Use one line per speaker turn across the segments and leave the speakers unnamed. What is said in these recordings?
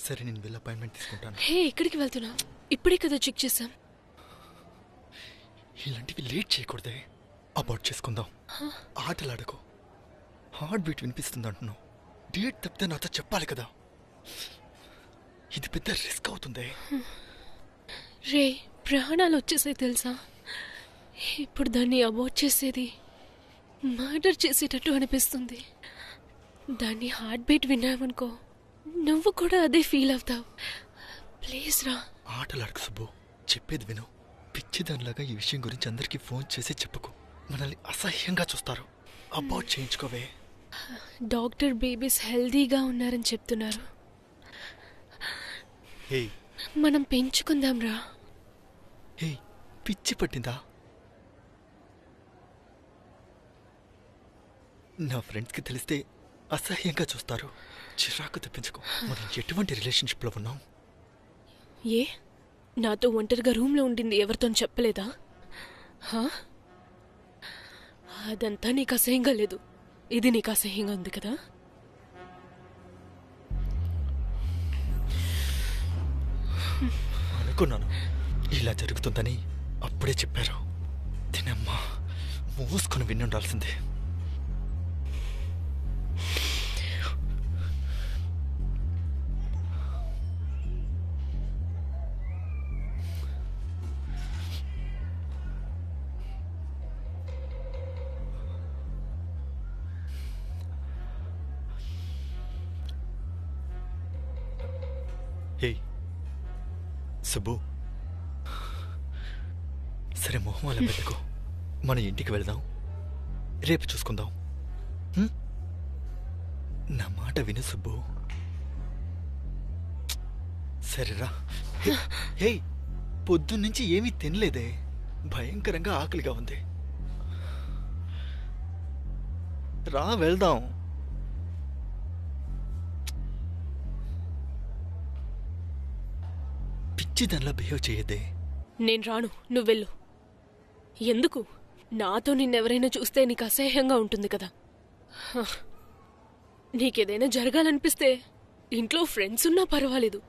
సరే నేను వెళ్ళి అపాయింట్మెంట్ తీసుకుంటాను.
హే, ఎక్కడికి వెళ్తున్నా? ఇప్పుడే కదా చెక్ చేసాం.
ఇలాంటివి లేట్ చేయకూడదే. అబార్ట్ చేసుకుందాం. ఆటలాడకు. హార్ట్ బీట్ వినిపిస్తుంది అంటున్నావు. డేట్ తప్పితే నాతో చెప్పాలి కదా. ఇది పెద్ద రిస్క్ అవుతుంది.
రే, ప్రాణాలు వచ్చేసాయి తెలుసా. ఇప్పుడు దాన్ని అబార్ట్ చేసేది మర్డర్ చేసేటట్టు అనిపిస్తుంది. దాన్ని హార్ట్ బీట్ విన్నామనుకో, నువ్వు కూడా అదే ఫీల్ అవుతావు. ప్లీజ్ రా.
ఆటలాడకు సుబ్బు, చెప్పేది విను. పిచ్చిదానిలాగా ఈ విషయం గురించి అందరికీ ఫోన్ చేసి చెప్పుకో. మనల్ని అసహ్యంగా చూస్తారు. అబార్ట్ చేయించుకోవే.
డాక్టర్ బేబీస్ హెల్దీగా ఉన్నారని చెప్తున్నారు.
హే,
మనం పెంచుకుందాం రా.
హే, పిచ్చి పట్టిందా? నా ఫ్రెండ్స్కి తెలిస్తే అసహ్యంగా చూస్తారు. చిరాకు తెప్పించుకో. మనం ఎటువంటి రిలేషన్షిప్లో ఉన్నాం?
ఏ, నాతో ఒంటరిగా రూమ్లో ఉండింది ఎవరితో చెప్పలేదా? అదంతా నీకు అసహ్యంగా లేదు, ఇది నీకు అసహ్యంగా ఉంది కదా.
అనుకున్నాను ఇలా జరుగుతుందని. అప్పుడే చెప్పారు. తినమ్మా, మూసుకొని విన్నుండాల్సిందే. హే సుబ్బు, సరే మొహం అలా పెట్టుకో. మన ఇంటికి వెళ్దాం, రేపు చూసుకుందాం. నా మాట విను సుబ్బు. సరేరా. హే, పొద్దున్నుంచి ఏమీ తినలేదే. భయంకరంగా ఆకలిగా ఉంది. రా వెళ్దాం. పిచ్చి దానిలా బిహేవ్ చేయదే.
నేను రాను, నువ్వు వెళ్ళు. ఎందుకు? నాతో నిన్నెవరైనా చూస్తే నీకు అసహ్యంగా ఉంటుంది కదా. నీకేదైనా జరగాలనిపిస్తే ఇంట్లో ఫ్రెండ్స్ ఉన్నా పర్వాలేదు,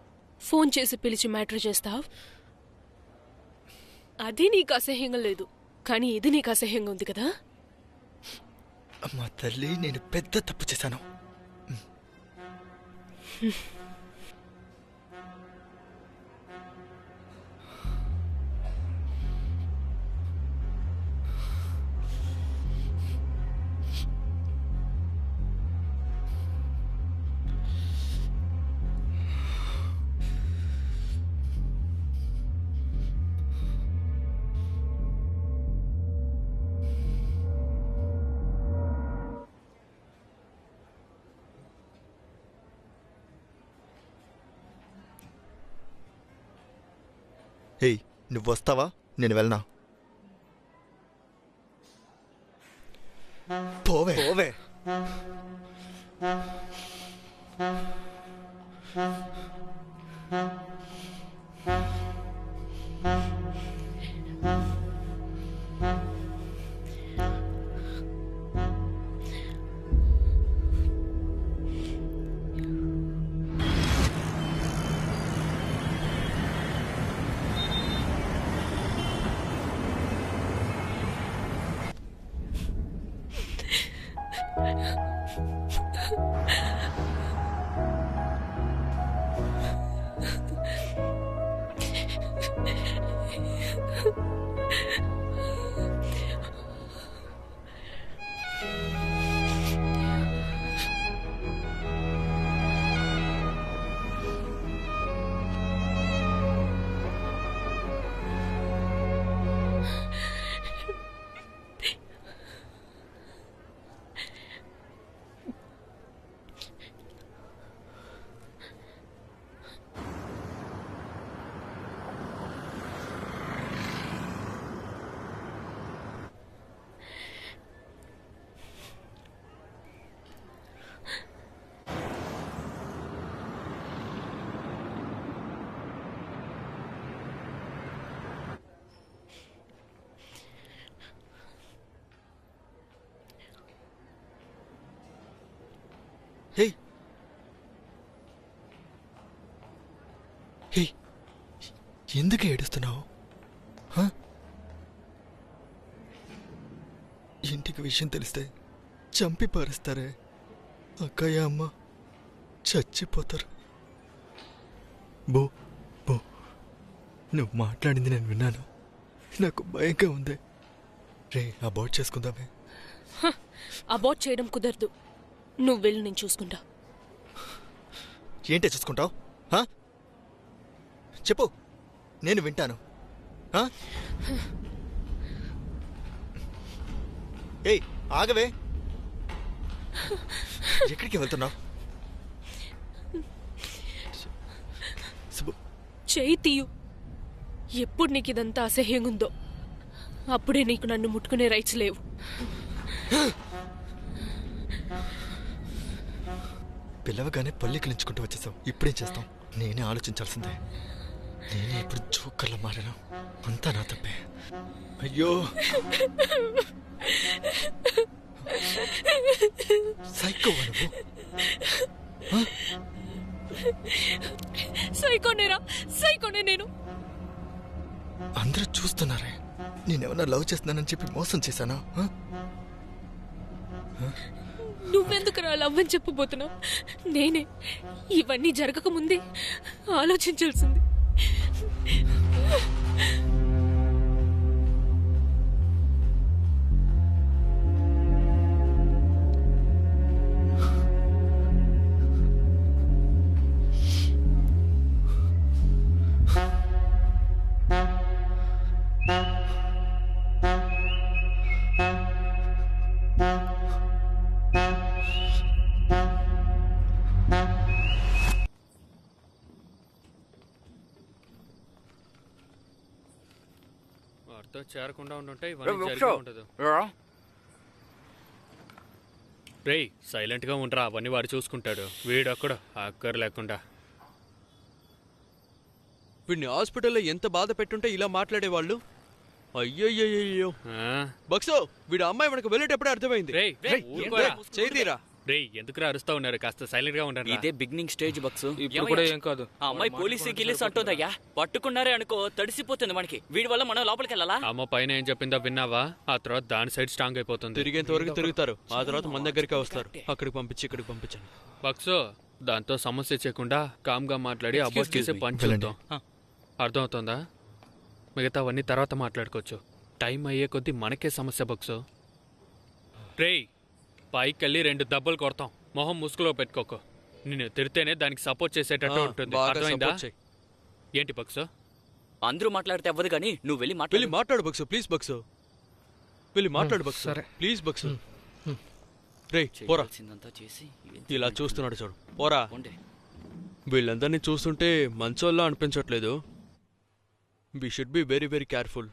ఫోన్ చేసి పిలిచి మ్యాటర్ చేస్తావు. అది నీకు అసహ్యంగా లేదు, కానీ ఇది నీకు అసహ్యంగా ఉంది కదా.
అమ్మా తల్లి, నేను పెద్ద తప్పు చేశాను. హే, నువ్వు వస్తావా? నేను వెళ్ళనా? పోవే పోవే. హే, హే, ఎందుకు ఏడుస్తున్నావు? హ? ఇంటికి విషయం తెలిస్తే చంపి పారేస్తారే. అక్కయ్య అమ్మ చచ్చిపోతారు. బో బో, నువ్వు మాట్లాడింది నేను విన్నాను. నాకు భయంగా ఉంది. రే, అబార్ట్ చేసుకుందామే.
అబార్ట్ చేయడం కుదరదు. నువ్వు వెళ్ళి నేను చూసుకుంటా.
ఏంటే చూసుకుంటావు? చెప్పు, నేను వింటాను. ఏయ్, ఆగవే. ఎక్కడికి వెళ్తున్నావు?
చేయి తీయు. ఎప్పుడు నీకు ఇదంతా అసహ్యంగా ఉందో అప్పుడే నీకు నన్ను ముట్టుకునే రైట్స్ లేవు.
పిల్లవగానే పల్లికిలించుకుంటూ వచ్చేసావు. ఇప్పుడేం చేస్తాం? నేనే ఆలోచించాల్సిందే. నేనే ఇప్పుడు జోకర్లా మారాను. అంతా నా తప్పే. అయ్యో, సైకోవా నువ్వు?
సైకోనే నేను.
అందరూ చూస్తున్నారే. నేనేమన్నా లవ్ చేస్తున్నానని చెప్పి మోసం చేశానా?
నువ్వెందుకు లవ్ అని చెప్పబోతున్నావు? నేనే ఇవన్నీ జరగక ముందే ఆలోచించాల్సింది.
చేరకుండా ఉంటుంటే రేయ్, సైలెంట్ గా ఉండరా. అవన్నీ వాడు చూసుకుంటాడు. వీడొక్కడు అక్కర్ లేకుండా.
వీడిని హాస్పిటల్లో ఎంత బాధ పెట్టుంటే ఇలా మాట్లాడేవాళ్ళు. అయ్యయ్యో బక్సో, వీడు అమ్మాయి మనకు వెళ్ళేటప్పుడే అర్థమైంది. చేయిరా.
రేయ్, ఎందుకురా అరుస్తా ఉన్నారు? కాస్త సైలెంట్ గా ఉండండి.
ఇదే బిగినింగ్ స్టేజ్ బక్సు.
ఇప్పుడు కూడా ఏం కాదు.
ఆ అమ్మాయి పోలీసు గిల్లేసి అంటుందయ్యా. పట్టుకున్నారే అనుకో, తడిసిపోతుంది మనకి. వీడి వల్ల మనం లోపలికి వెళ్ళాలా?
అమ్మ పైన ఏం చెప్పిందో విన్నావా? ఆ తర్వాత దాని సైడ్ స్ట్రాంగ్ అయిపోతుంది.
తిరిగేంత వరకు తిరుగుతారు. ఆ తర్వాత మన దగ్గరికి వస్తారు. అక్కడికి పంపించి ఇక్కడికి పంపించాను.
బక్సో, దాంతో సమస్య చేయకుండా కామ్ గా మాట్లాడి అబార్ట్ చేసే పని చేద్దాం. అర్థమవుతుందా? మిగతావన్నీ తర్వాత మాట్లాడుకోవచ్చు. టైం అయ్యే కొద్దీ మనకే సమస్య బక్సో. రేయ్, పైకి వెళ్ళి 2 దెబ్బలు కొడతాం. మొహం ముసుగులో పెట్టుకోకు. నిన్ను తిడితేనే దానికి సపోర్ట్ చేసేటట్టు ఉంటుంది. అర్థమైందా? ఏంటి బక్సో?
అందరూ మాట్లాడితే అవ్వదు కానీ నువ్వు వెళ్ళి
మాట్లాడు బక్సు. ప్లీజ్ బక్సు, వెళ్ళి మాట్లాడు బక్సు. ప్లీజ్ బక్సు. రే పోరా. ఇలా చూస్తున్నాడు చూడు. పోరా. వీళ్ళందరినీ చూస్తుంటే మంచోళ్ళ అనిపించట్లేదు. We should be very very careful.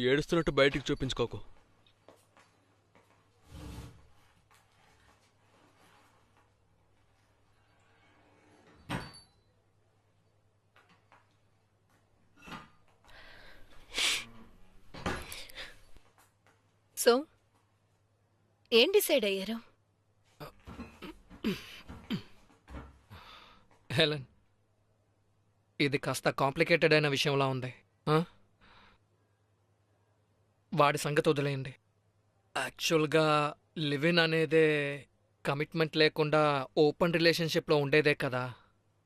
ఏడుస్తున్నట్టు బయటికి చూపించుకోకు.
సో ఏం డిసైడ్ అయ్యారు?
హెలెన్, ఇది కాస్త కాంప్లికేటెడ్ అయిన విషయంలా ఉంది. వాడి సంగతి వదిలేయండి. యాక్చువల్గా లివ్ ఇన్ అనేదే కమిట్మెంట్ లేకుండా ఓపెన్ రిలేషన్షిప్లో ఉండేదే కదా.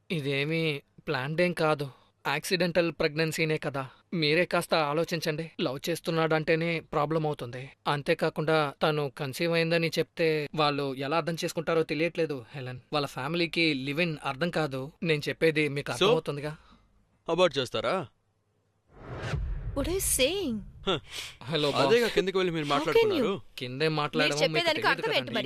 ఇదేమీ ప్లాన్డ్ ఏం కాదు. యాక్సిడెంటల్ ప్రెగ్నెన్సీనే కదా. మీరే కాస్త ఆలోచించండి. లవ్ చేస్తున్నాడంటేనే ప్రాబ్లం అవుతుంది. అంతేకాకుండా తను కన్సీవ్ అయిందని చెప్తే వాళ్ళు ఎలా అర్థం చేసుకుంటారో తెలియట్లేదు హెలెన్. వాళ్ళ ఫ్యామిలీకి లివ్ ఇన్ అర్థం కాదు. నేను చెప్పేది మీకు అర్థమవుతుందిగా.
అబార్ట్ చేస్తారా?
హలో,
అదేగా కిందకి వెళ్ళి మీరు మాట్లాడుతున్నారు.
కిందే మాట్లాడడం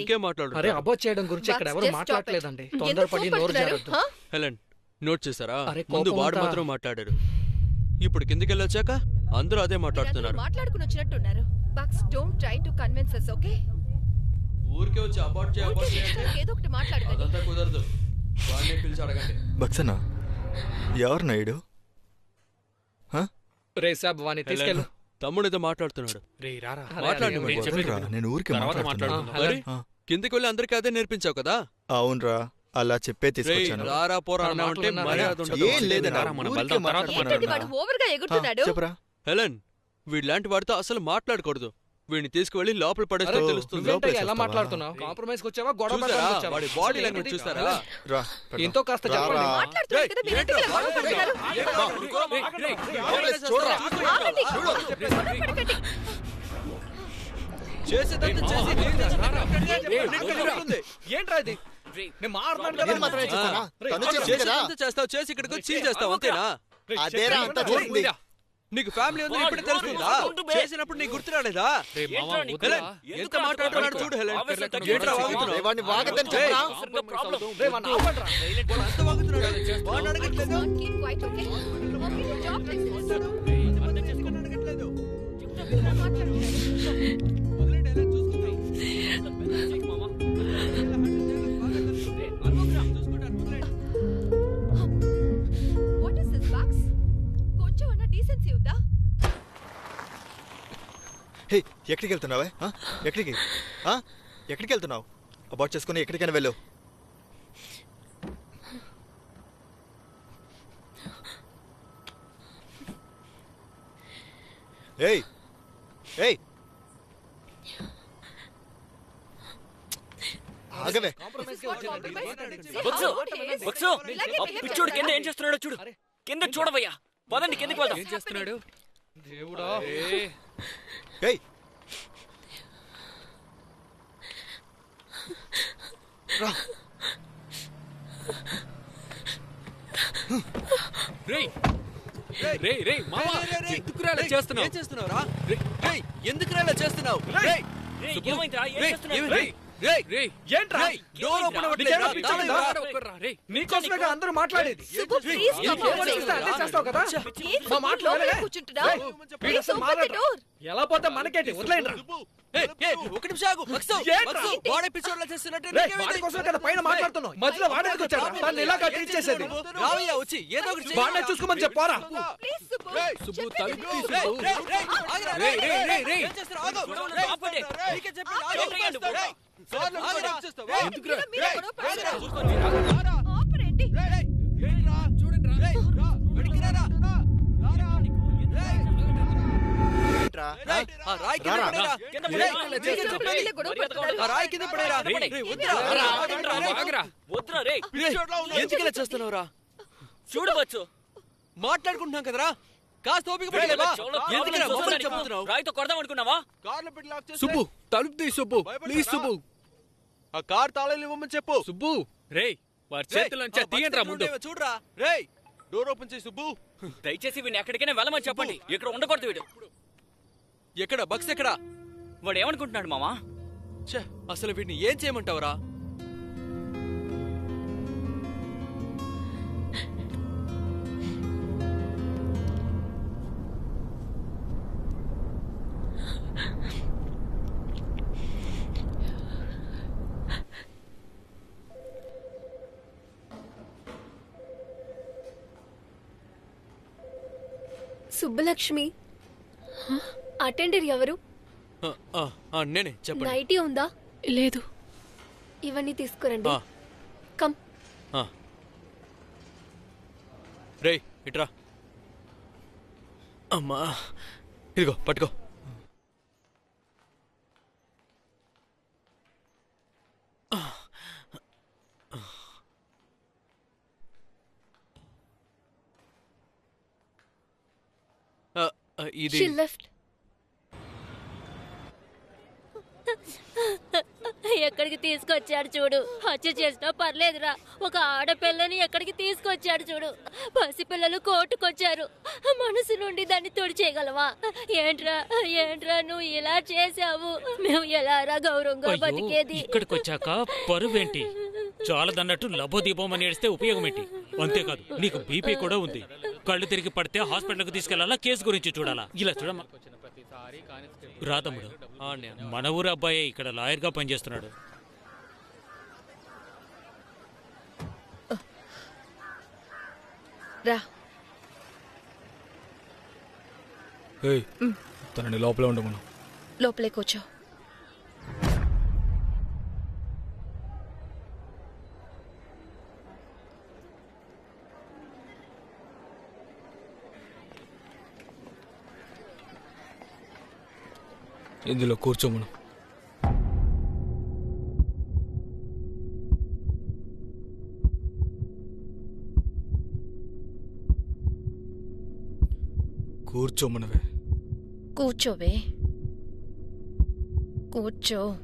ఇంకే మాట్లాడు.
అరే, అబార్ట్ చేయడం గురించి ఇక్కడ ఎవరు మాట్లాడలేదండి. తొందరపడి నోరు జారొద్దు.
హెలెన్, నోట్ చేశారా? ముందు వాడు మాత్రం మాట్లాడారు. ఇప్పుడు కిందకి వెళ్ళొచ్చాక అందరూ అదే మాట్లాడుతున్నారు.
మాట్లాడుకుని వచ్చినట్టున్నారు. Bucks, don't try to convince us, okay?
ఊరికే వచ్చి అబార్ట్ చేయాలంటే
ఏదో ఒకటి మాట్లాడు.
అదంతా కుదరదు. వాడిని పిలిచి అడగండి.
బక్సనా, ఎవరు నాయుడు?
రే సాబ్, వాణ్ణి తీసుకెళ్ళు.
తమ్ముడితో మాట్లాడుతున్నాడు.
రేయ్ రారా,
మాట్లాడండి.
నేను ఊరికే మాట్లాడుతున్నా.
కిందకి వెళ్ళి అందరికీ అదే నేర్పించావు కదా?
అవునరా, అలా చెప్పే తీసుకొచ్చాను.
రారా పోరా
నా
అంటే
మాటలు
మర్యాద
విన్నారా?
ఉండదు.
ఏం లేదన్నా,
రారా, మన
ఊరికే
బలదాం తర్వాత
మాట్లాడుతున్నాను
ఏంటండి వాడు
అన్నా.
ఓవర్ గా ఎగురుతున్నాడు?
చెప్పరా.
హెలెన్ వీళ్ళలాంటి వాడితో అసలు మాట్లాడకూడదు. వీడిని తీసుకువెళ్ళి లోపల పడేస్తే
అరే,
తెలుస్తుంది.
నువ్వేంటయ్యా ఎలా
లోపలేసి
మాట్లాడుతున్నావు? కాంప్రమైజ్ వచ్చావా గొడవ
చూసారా?
పడడానికి వచ్చావా?
వాడి బాడీ లాంగ్వేజ్ చూసారా?
రా పెడదాం.
ఎంతో కాస్త చెప్పండి.
రారా.
మాట్లాడుతున్నాడు కదా, మీరు ఎందుకు ఇలా గొడవ పడుతున్నారు?
చూడరా.
ఆగండి. గొడవ పడకండి.
చేసేదంతా చేసి
ఏంట్రా ఇది? నేను మాట్లాడను కదా.
నేను మాత్రమే చేస్తానా? తను చేసింది కదా.
చేసేదంతా చేస్తావు, చేసి ఇక్కడికి వచ్చి చీల్ చేస్తావు అంతేనా?
అదేరా అంతా చేసింది.
నీకు ఫ్యామిలీ ఉందని ఇప్పుడే తెలుస్తుందా? చేసినప్పుడు నీకు గుర్తురాలేదా?
రేయ్ మామ,
ఏంట్రా నీకు?
వద్దురా.
హెలెన్, ఎంత మాట్లాడుతున్నాడు చూడు హెలెన్.
ఆవేశం తగ్గించు.
ఏంట్రా వాగుతున్నావు?
వాడిని వాగద్దని చెప్పరా.
అవసరంగా ప్రాబ్లం.
రేయ్, వాడిని ఆపండ్రా.
వాడు అంత వాగుతున్నాడు. వాడిని అడగట్లేదు.
Don't keep quiet, okay? Okay, stop like this.
వాడిని అడగట్లేదు.
ఇలా మాట్లాడుతున్నాడు.
వదిలేండి, హెలెన్ చూసుకుందాం.
What is this, Bugs? కొంచెం అన్న డీసెన్సీ ఉందా?
హే, ఎక్కడికి వెళ్తున్నావే? ఆ? ఎక్కడికి ఆ? ఎక్కడికి వెళ్తున్నావు? అబార్ట్ చేసుకుని ఎక్కడికైనా వెళ్ళు. ఏయ్ ఏయ్ ఆగవే.
బక్సు,
Yes.
బక్సు,
ఇలాగే
ఆ
behave
పిచ్చోడు కింద
చేస్తారా?
ఏం చేస్తున్నాడో చూడు. కింద చూడవయ్యా. పదండి కిందకి వెళ్దాం.
ఏం చేస్తున్నాడు?
దేవుడా.
ఏయ్ రా.
రేయ్ రేయ్ రేయ్ మామ, ఎందుకురా ఇలా చేస్తున్నావు?
ఏం చేస్తున్నావురా? రేయ్, ఎందుకురా ఇలా చేస్తున్నావు? రేయ్,
రేయ్, ఏమైందిరా? ఏం
రేయ్,
చేస్తున్నావు?
రేయ్, రేయ్,
రేయ్
ఏంట్రా?
రేయ్, డోర్ ఓపెన్
నీకేమైనా
అవ్వట్లేదా?
పిచ్చా లేదా?
రేయ్
నీకోసమేగా అందరూ మాట్లాడేది.
సుబ్బు, please come
నీకేం
outside.
చేస్తే అదే చేస్తావు కదా?
ఏంటి
మా మాటలు
లోపలే
వినలే?
కూర్చుంటున్నావు?
వీడు
Please
అసలు
open the
మాట్లాడరా?
door.
ఎలా పోతే మనకేంటి? వదిలేయండిరా.
ఏయ్, ఏయ్, ఒక నిమిషం ఆగు. బక్సు,
ఏంట్రా?
బక్సు, వాడే పిచ్చోడ్లా చేస్తున్నట్టే
రేయ్,
నీకేమైంది?
వాడి కోసమే కదా పైన మాట్లాడుతున్నావు. మధ్యలో వాడేందుకు వచ్చాడు? తను ఇలాగా ట్రీట్ చేసేది.
రావయ్యా, వచ్చి ఏదో ఒకటి చెయ్యి.
వాడినే చూసుకోమని చెప్పారా?
Please, సుబ్బు.
సుబ్బు,
చెప్పేది
తలుపు
విను.
తీసు.
రేయ్, రేయ్, రేయ్, ఆగురా,
రేయ్, రేయ్, రేయ్, రేయ్.
ఏం చేస్తున్నావు? ఆగు.
గొడవలు
రేయ్,
ఆపండి.
నీకే చెప్పాను, ఆగు.
ఏంటయ్యా?
రేయ్, సార్లు ఆగురా.
ఏయ్,
ఎందుకురా?
ఇలా మీరే
రేయ్,
గొడవ పడుతున్నారు.
ఆగురా. రారా.
ఆపరేంటి?
రేయ్, రేయ్, ఏంట్రా? చూడండి రా. రేయ్, రా, వెనక్కి రారా. రారా. రేయ్,
ఏంట్రా?
రేయ్, ఆ రాయి కింద
రారా.
పడేరా.
కింద
రేయ్,
పడేరా.
నీకే
మీరు
చెప్పేది.
ఇలా గొడవ పడుతున్నారు.
ఆ రాయి కింద పడేరా.
రేయ్,
రేయ్, వద్దురా.
రా,
ఆగండ్రా,
రా,
ఆగరా.
వద్దురా రేయ్.
రేయ్, ఎందుకు ఇలా చేస్తున్నావురా?
చూడు బచ్చు.
మాట్లాడుకుంటున్నాం కదరా, కాస్త ఓపిక పడలేవా? ఎందుకురా మమ్మల్ని
చెప్పు.
చెప్తున్నావు?
రాయితో కొడదాం అనుకున్నావా?
కార్లో పెట్టి లాక్ చేస్తే
సుబ్బు, తలుపు తీ సుబ్బు, ప్లీజ్ సుబ్బు.
ఆ కార్ తాళాలు ఇవ్వమని చెప్పు.
సుబ్బు, రేయ్ వాడి
రేయ్,
చేతిలోంచి
ఆ
తీయండిరా
బకెట్లు
ముందు.
ఉండేవో చూడురా. రేయ్, డోర్ ఓపెన్ చేయి సుబ్బు.
దయచేసి వీడిని ఎక్కడికైనా వెళ్ళమని చెప్పండి. ఇక్కడ ఉండకూడదు వీడు.
ఎక్కడ బక్స్ ఎక్కడ?
వాడు ఏమనుకుంటున్నాడు మామా?
ఛే, అసలు వీడిని ఏం చేయమంటావురా?
సుబ్బలక్ష్మి అటెండర్ ఎవరు?
ఆ, ఆ, ఆ, నేనే చెప్పండి.
నైటీ ఉందా?
లేదు.
ఇవన్నీ తీసుకురండి.
ఆ,
కమ్.
ఆ. రేయ్, ఇట్రా. అమ్మా, ఇదిగో పట్టుకో. ఇది
She left.
ఎక్కడికి తీసుకొచ్చాడు చూడు. హత్య చేసినా పర్లేదురా, ఒక ఆడపిల్లని ఎక్కడికి తీసుకొచ్చాడు చూడు. పసిపిల్లలు కోర్టుకొచ్చారు, మనసు నుండి దాన్ని తుడిచేయగలవా? ఏంట్రా ఏంట్రా నువ్వు ఇలా చేసావు? మేము ఎలారా గౌరవంగా బతికేది?
ఇక్కడికి వచ్చాక పరువేంటి చాలదన్నట్టు లబోదీపమని ఏడిస్తే ఉపయోగం ఏంటి? అంతేకాదు నీకు బీపీ కూడా ఉంది. కళ్ళు తిరిగి పడితే హాస్పిటల్కి తీసుకెళ్లాలా, కేసు గురించి చూడాలా? ఇలా చూడమ్మా. రా తమ్ముడు, మన ఊరు అబ్బాయి ఇక్కడ లాయర్గా పనిచేస్తున్నాడు.
రా.
తనని లోపలే ఉండమను.
లోపలే కూర్చో.
ఇందులో కూర్చోమను. కూర్చోమనవే.
కూర్చోవే కూర్చో.